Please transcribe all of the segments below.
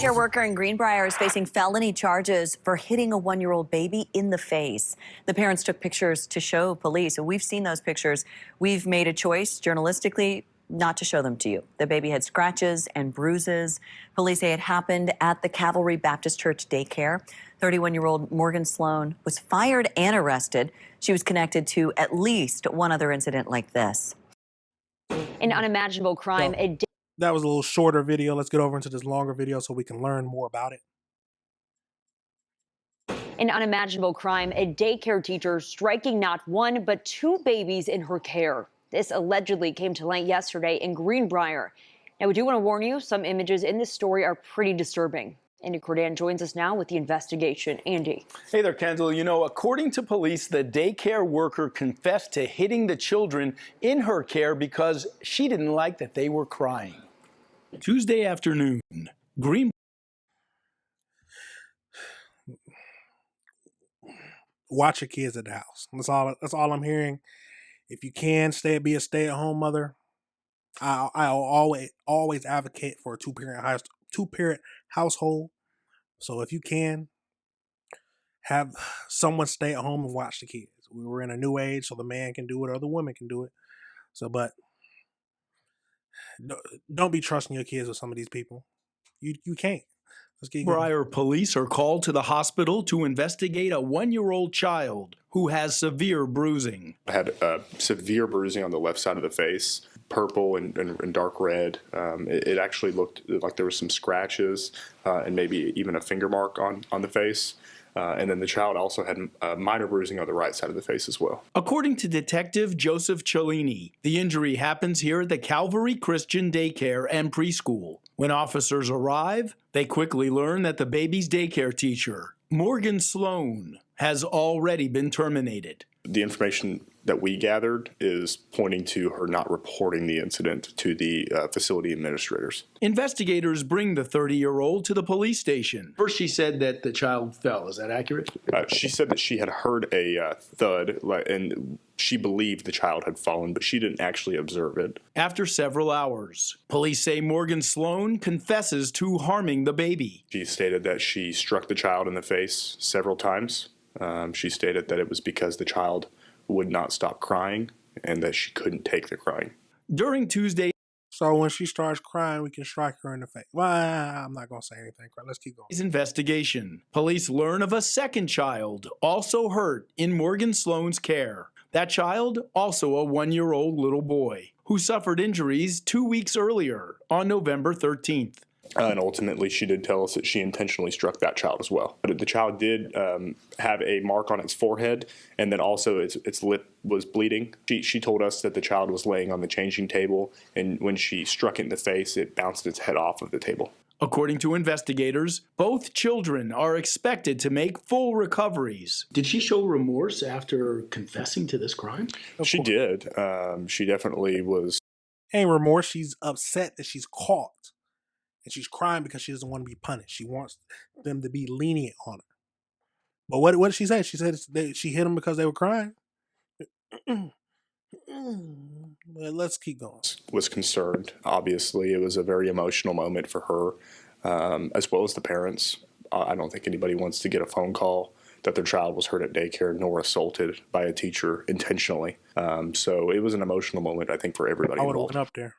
daycare worker in Greenbrier is facing felony charges for hitting a 1-year-old baby in the face. The parents took pictures to show police, and we've seen those pictures. We've made a choice journalistically not to show them to you. The baby had scratches and bruises. Police say it happened at the Calvary Baptist Church daycare. 31-year-old Morgan Sloan was fired and arrested. She was connected to at least one other incident like this. An unimaginable crime. That was a little shorter video. Let's get over into this longer video so we can learn more about it. An unimaginable crime. A daycare teacher striking not one, but two babies in her care. This allegedly came to light yesterday in Greenbrier. Now, we do want to warn you, some images in this story are pretty disturbing. Andy Cordan joins us now with the investigation. Andy. Hey there, Kendall. You know, according to police, the daycare worker confessed to hitting the children in her care because she didn't like that they were crying. Tuesday afternoon, Watch your kids at the house. That's all I'm hearing. If you can be a stay-at-home mother, I'll always advocate for a two-parent household. So if you can, have someone stay at home and watch the kids. We were in a new age, so the man can do it or the woman can do it. So, but don't be trusting your kids with some of these people. You can't. Greenbrier police are called to the hospital to investigate a 1-year-old child who has severe bruising. I had severe bruising on the left side of the face, purple and dark red. It actually looked like there was some scratches and maybe even a finger mark on the face. And then the child also had minor bruising on the right side of the face as well. According to Detective Joseph Cellini, the injury happens here at the Calvary Christian Daycare and Preschool. When officers arrive, they quickly learn that the baby's daycare teacher, Morgan Sloan, has already been terminated. The information that we gathered is pointing to her not reporting the incident to the facility administrators. Investigators bring the 30-year-old to the police station. First, she said that the child fell. Is that accurate? She said that she had heard a thud, and she believed the child had fallen, but she didn't actually observe it. After several hours, police say Morgan Sloan confesses to harming the baby. She stated that she struck the child in the face several times. She stated that it was because the child would not stop crying and that she couldn't take the crying. During Tuesday, so when she starts crying, we can strike her in the face. Well, I'm not going to say anything. Let's keep going. Investigation. Police learn of a second child also hurt in Morgan Sloan's care. That child, also a 1-year-old little boy, who suffered injuries 2 weeks earlier on November 13th. And ultimately, she did tell us that she intentionally struck that child as well. But the child did have a mark on its forehead, and then also its lip was bleeding. She told us that the child was laying on the changing table, and when she struck it in the face, it bounced its head off of the table. According to investigators, both children are expected to make full recoveries. Did she show remorse after confessing to this crime? She did. She definitely was. Ain't remorse. She's upset that she's caught. And she's crying because she doesn't want to be punished. She wants them to be lenient on her. But what did she say? She said she hit them because they were crying. Well, let's keep going. Was concerned. Obviously, it was a very emotional moment for her, as well as the parents. I don't think anybody wants to get a phone call that their child was hurt at daycare nor assaulted by a teacher intentionally. So it was an emotional moment, I think, for everybody I would have involved. went up there.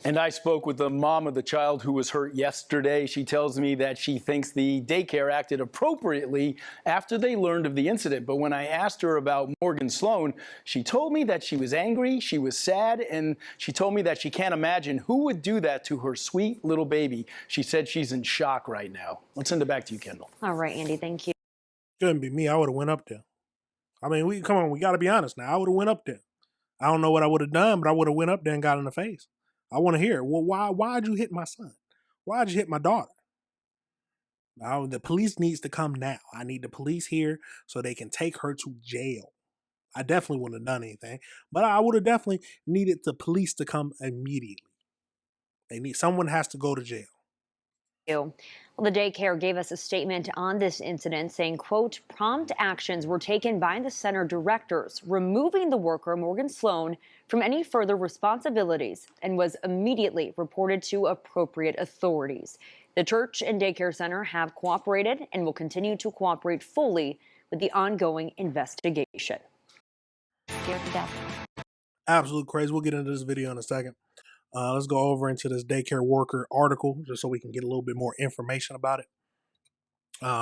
And I spoke with the mom of the child who was hurt yesterday. She tells me that she thinks the daycare acted appropriately after they learned of the incident. But when I asked her about Morgan Sloan, she told me that she was angry, she was sad, and she told me that she can't imagine who would do that to her sweet little baby. She said she's in shock right now. Let's send it back to you, Kendall. All right, Andy, thank you. Couldn't be me. I would have went up there. I mean, we got to be honest now. I would have went up there. I don't know what I would have done, but I would have went up there and got in the face. I want to hear, well, why'd you hit my son? Why'd you hit my daughter? Now, the police needs to come now. I need the police here so they can take her to jail. I definitely wouldn't have done anything, but I would have definitely needed the police to come immediately. Someone has to go to jail. Well, the daycare gave us a statement on this incident saying, quote, prompt actions were taken by the center directors, removing the worker, Morgan Sloan, from any further responsibilities and was immediately reported to appropriate authorities. The church and daycare center have cooperated and will continue to cooperate fully with the ongoing investigation. Scared to death. Absolute crazy. We'll get into this video in a second. Let's go over into this daycare worker article just so we can get a little bit more information about it.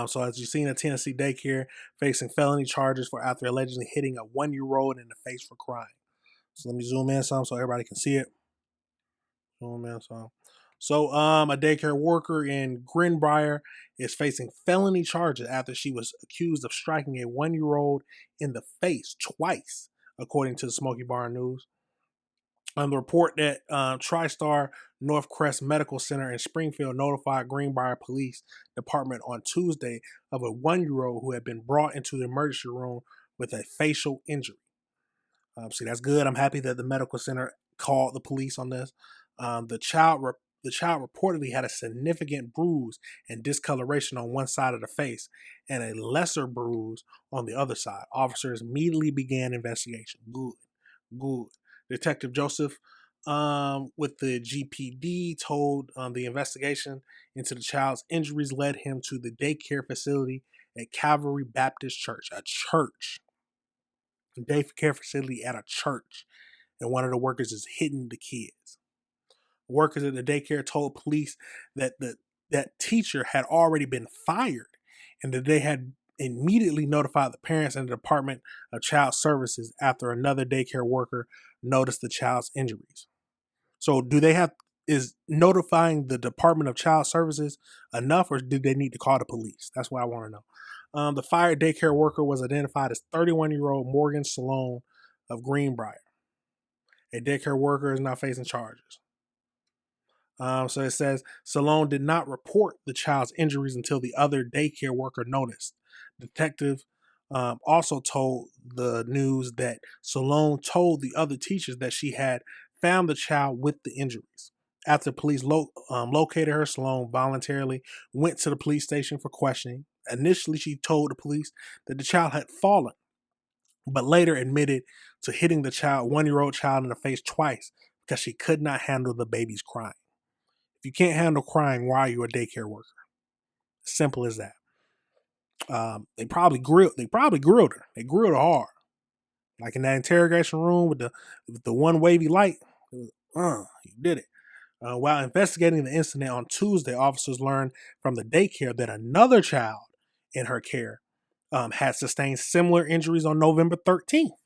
So as you've seen, a Tennessee daycare facing felony charges for after allegedly hitting a 1-year-old in the face for crying. So let me zoom in some so everybody can see it. Zoom in some. So a daycare worker in Greenbrier is facing felony charges after she was accused of striking a 1-year-old in the face twice, according to the Smoky Barn News. On the report that TriStar Northcrest Medical Center in Springfield notified Greenbrier Police Department on Tuesday of a 1-year-old who had been brought into the emergency room with a facial injury. See, that's good. I'm happy that the medical center called the police on this. The child reportedly had a significant bruise and discoloration on one side of the face and a lesser bruise on the other side. Officers immediately began investigation. Good. Detective Joseph with the GPD told the investigation into the child's injuries led him to the daycare facility at Calvary Baptist Church, a daycare facility at a church, and one of the workers is hitting the kids. Workers at the daycare told police that that teacher had already been fired and that they had immediately notified the parents and the Department of Child Services after another daycare worker noticed the child's injuries. So is notifying the Department of Child Services enough, or do they need to call the police? That's what I want to know. The fired daycare worker was identified as 31-year-old Morgan Sloan of Greenbrier. A daycare worker is now facing charges. So it says Salone did not report the child's injuries until the other daycare worker noticed. Detective also told the news that Salone told the other teachers that she had found the child with the injuries. After police located her, Salone voluntarily went to the police station for questioning. Initially, she told the police that the child had fallen, but later admitted to hitting the 1-year-old child in the face twice because she could not handle the baby's crying. If you can't handle crying, why are you a daycare worker? Simple as that. They probably grilled her. They grilled her hard, like in that interrogation room with the one wavy light. It was, you did it. While investigating the incident on Tuesday, officers learned from the daycare that another child in her care had sustained similar injuries on November 13th.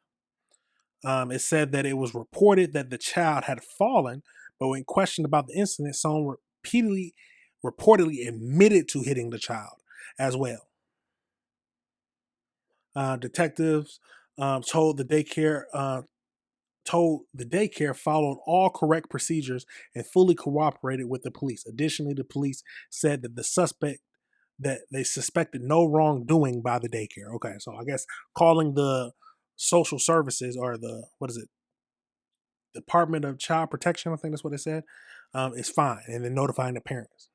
It said that it was reported that the child had fallen, but when questioned about the incident, someone reportedly admitted to hitting the child as well. Detectives told the daycare followed all correct procedures and fully cooperated with the police. Additionally, the police said that they suspected no wrongdoing by the daycare. Okay, so I guess calling the social services or Department of Child Protection, I think that's what they said, is fine, and then notifying the parents.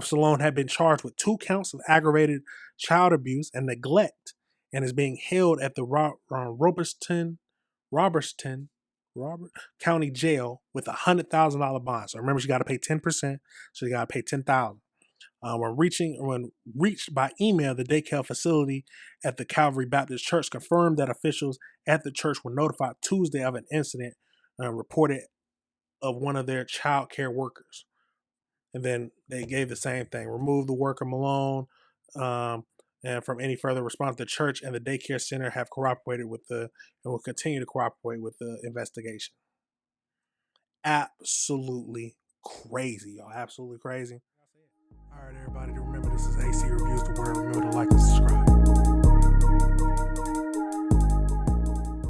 Salone had been charged with 2 counts of aggravated child abuse and neglect and is being held at the Robertson County Jail with $100,000 bond. So remember, she got to pay 10%, so you got to pay $10,000. When reached by email, the daycare facility at the Calvary Baptist Church confirmed that officials at the church were notified Tuesday of an incident reported of one of their child care workers. And then they gave the same thing: remove the worker Malone and from any further response. The church and the daycare center have cooperated and will continue to cooperate with the investigation. Absolutely crazy, y'all. Absolutely crazy. All right, everybody.